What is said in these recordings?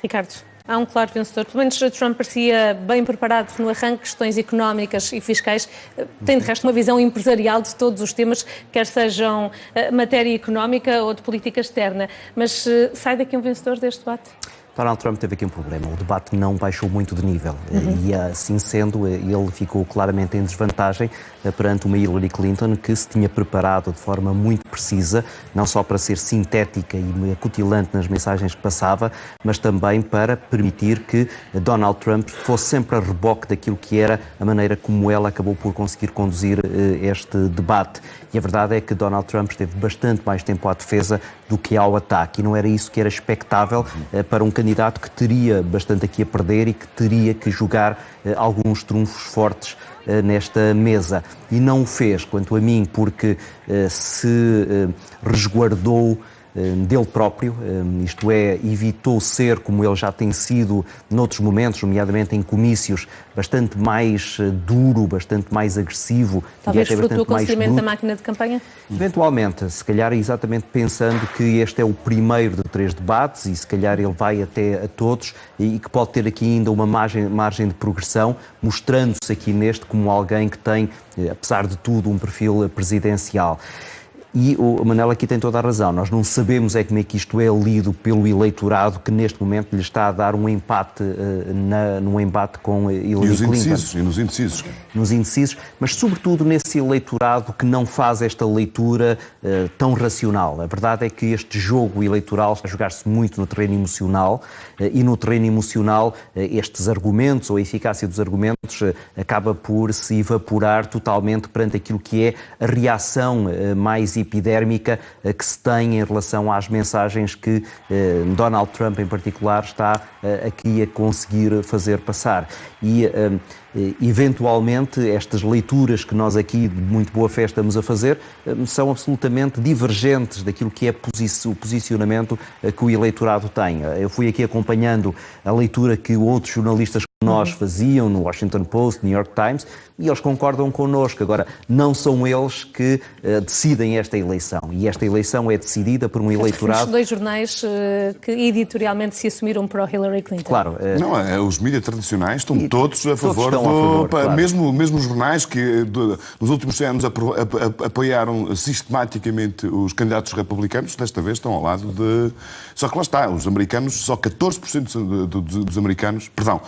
Ricardo, há um claro vencedor. Pelo menos Trump parecia bem preparado no arranque, questões económicas e fiscais. Tem, de resto, uma visão empresarial de todos os temas, quer sejam matéria económica ou de política externa. Mas sai daqui um vencedor deste debate? Donald Trump teve aqui um problema, o debate não baixou muito de nível e assim sendo ele ficou claramente em desvantagem perante uma Hillary Clinton que se tinha preparado de forma muito precisa, não só para ser sintética e acutilante nas mensagens que passava, mas também para permitir que Donald Trump fosse sempre a reboque daquilo que era a maneira como ela acabou por conseguir conduzir este debate. E a verdade é que Donald Trump esteve bastante mais tempo à defesa do que ao ataque e não era isso que era expectável para um candidato que teria bastante aqui a perder e que teria que jogar alguns trunfos fortes nesta mesa. E não o fez, quanto a mim, porque se resguardou dele próprio, isto é, evitou ser, como ele já tem sido noutros momentos, nomeadamente em comícios, bastante mais duro, bastante mais agressivo. Talvez fruto do aconselhamento da máquina de campanha? Eventualmente, se calhar exatamente pensando que este é o primeiro de 3 debates e se calhar ele vai até a todos e que pode ter aqui ainda uma margem de progressão, mostrando-se aqui neste como alguém que tem, apesar de tudo, um perfil presidencial. E o Manel aqui tem toda a razão, nós não sabemos como é que isto é lido pelo eleitorado que neste momento lhe está a dar um empate num embate com Hillary Clinton. E nos indecisos. Nos indecisos, mas sobretudo nesse eleitorado que não faz esta leitura tão racional. A verdade é que este jogo eleitoral está a jogar-se muito no terreno emocional e no terreno emocional estes argumentos ou a eficácia dos argumentos acaba por se evaporar totalmente perante aquilo que é a reação mais epidérmica que se tem em relação às mensagens que Donald Trump em particular está aqui a conseguir fazer passar. E eventualmente estas leituras que nós aqui de muito boa fé estamos a fazer são absolutamente divergentes daquilo que é o posicionamento que o eleitorado tem. Eu fui aqui acompanhando a leitura que outros jornalistas nós faziam no Washington Post, New York Times, e eles concordam connosco. Agora, não são eles que decidem esta eleição. E esta eleição é decidida por um eleitorado... Os 2 jornais que editorialmente se assumiram para o Hillary Clinton. Claro. Não, os mídias tradicionais estão todos a favor claro. mesmo os jornais que nos últimos anos apoiaram sistematicamente os candidatos republicanos, desta vez estão ao lado de... Só que lá está, os americanos, só 14% dos americanos... Perdão,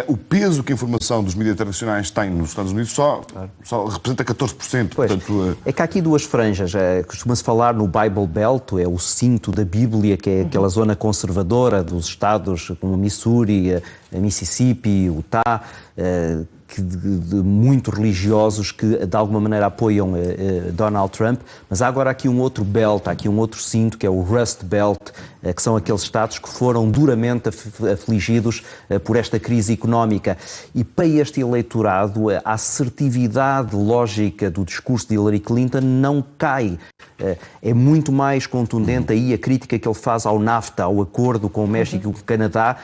o peso que a informação dos mídias tradicionais tem nos Estados Unidos só representa 14%. Portanto, é que há aqui 2 franjas. Costuma-se falar no Bible Belt, é o cinto da Bíblia, que é aquela zona conservadora dos estados como Missouri, Mississippi, Utah, muito religiosos que de alguma maneira apoiam Donald Trump, mas há agora aqui um outro belt, há aqui um outro cinto que é o Rust Belt, que são aqueles estados que foram duramente afligidos por esta crise económica. E para este eleitorado a assertividade lógica do discurso de Hillary Clinton não cai. É muito mais contundente aí a crítica que ele faz ao NAFTA, ao acordo com o México e com o Canadá,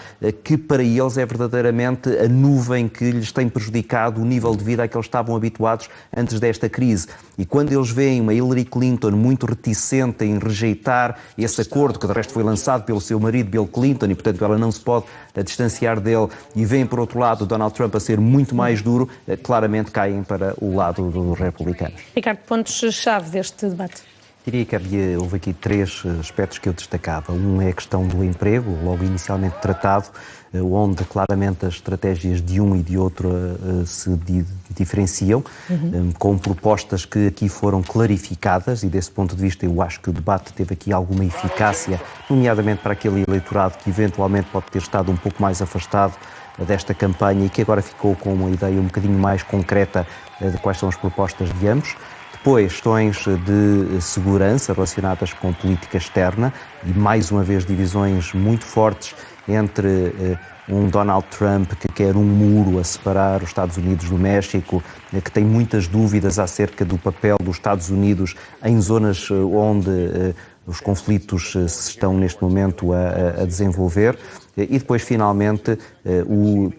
que para eles é verdadeiramente a nuvem que lhes tem prejudicado o nível de vida a que eles estavam habituados antes desta crise. E quando eles veem uma Hillary Clinton muito reticente em rejeitar esse acordo, que de resto foi lançado pelo seu marido Bill Clinton, e portanto ela não se pode distanciar dele, e veem por outro lado Donald Trump a ser muito mais duro, claramente caem para o lado dos republicanos. Ricardo, pontos-chave deste debate? Diria que houve aqui 3 aspectos que eu destacava. Um é a questão do emprego, logo inicialmente tratado, onde claramente as estratégias de um e de outro se diferenciam, com propostas que aqui foram clarificadas e desse ponto de vista eu acho que o debate teve aqui alguma eficácia, nomeadamente para aquele eleitorado que eventualmente pode ter estado um pouco mais afastado desta campanha e que agora ficou com uma ideia um bocadinho mais concreta de quais são as propostas de ambos. Depois, questões de segurança relacionadas com política externa e, mais uma vez, divisões muito fortes entre um Donald Trump que quer um muro a separar os Estados Unidos do México, que tem muitas dúvidas acerca do papel dos Estados Unidos em zonas onde os conflitos se estão neste momento a desenvolver. E depois, finalmente,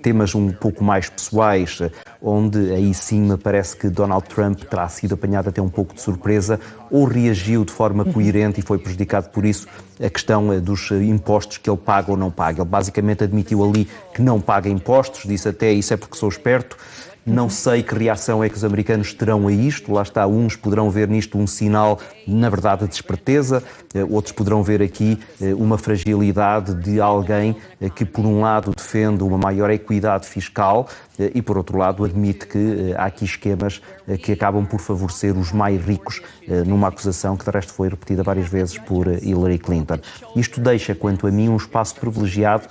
temas um pouco mais pessoais, onde aí sim me parece que Donald Trump terá sido apanhado até um pouco de surpresa ou reagiu de forma coerente e foi prejudicado por isso a questão dos impostos que ele paga ou não paga. Ele basicamente admitiu ali que não paga impostos, disse até isso é porque sou esperto. Não sei que reação é que os americanos terão a isto. Lá está, uns poderão ver nisto um sinal, na verdade, de esperteza. Outros poderão ver aqui uma fragilidade de alguém que, por um lado, defende uma maior equidade fiscal e, por outro lado, admite que há aqui esquemas que acabam por favorecer os mais ricos, numa acusação que, de resto, foi repetida várias vezes por Hillary Clinton. Isto deixa, quanto a mim, um espaço privilegiado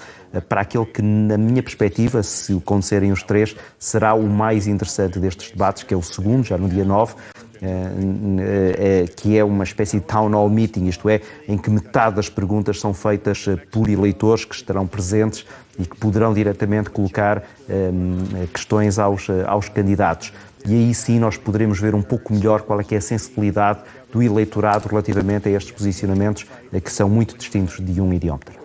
para aquele que, na minha perspectiva, se acontecerem os três, será o mais interessante destes debates, que é o segundo, já no dia 9, que é uma espécie de town hall meeting, isto é, em que metade das perguntas são feitas por eleitores que estarão presentes e que poderão diretamente colocar questões aos candidatos. E aí sim nós poderemos ver um pouco melhor qual é que é a sensibilidade do eleitorado relativamente a estes posicionamentos que são muito distintos de um e de outro.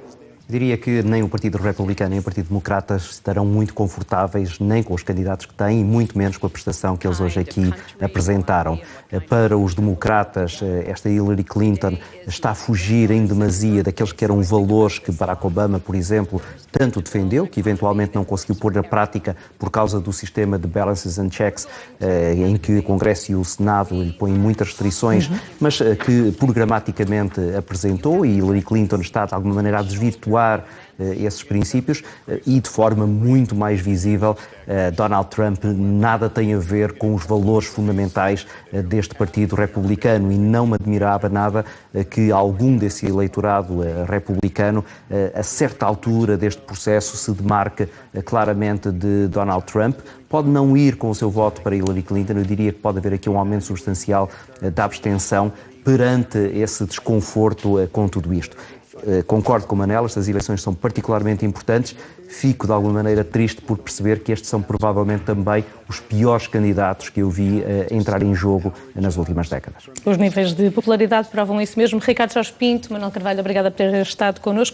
Diria que nem o Partido Republicano nem o Partido Democrata estarão muito confortáveis nem com os candidatos que têm e muito menos com a prestação que eles hoje aqui apresentaram. Para os democratas, esta Hillary Clinton está a fugir em demasia daqueles que eram valores que Barack Obama, por exemplo, tanto defendeu, que eventualmente não conseguiu pôr na prática por causa do sistema de balances and checks, em que o Congresso e o Senado lhe põem muitas restrições, mas que programaticamente apresentou, e Hillary Clinton está de alguma maneira a desvirtuar esses princípios e de forma muito mais visível. Donald Trump nada tem a ver com os valores fundamentais deste Partido Republicano e não me admirava nada que algum desse eleitorado republicano, a certa altura deste processo, se demarque claramente de Donald Trump. Pode não ir com o seu voto para Hillary Clinton, eu diria que pode haver aqui um aumento substancial da abstenção perante esse desconforto com tudo isto. Concordo com o Manel, estas eleições são particularmente importantes. Fico, de alguma maneira, triste por perceber que estes são provavelmente também os piores candidatos que eu vi entrar em jogo nas últimas décadas. Os níveis de popularidade provam isso mesmo. Ricardo Jorge Pinto, Manuel Carvalho, obrigada por ter estado connosco.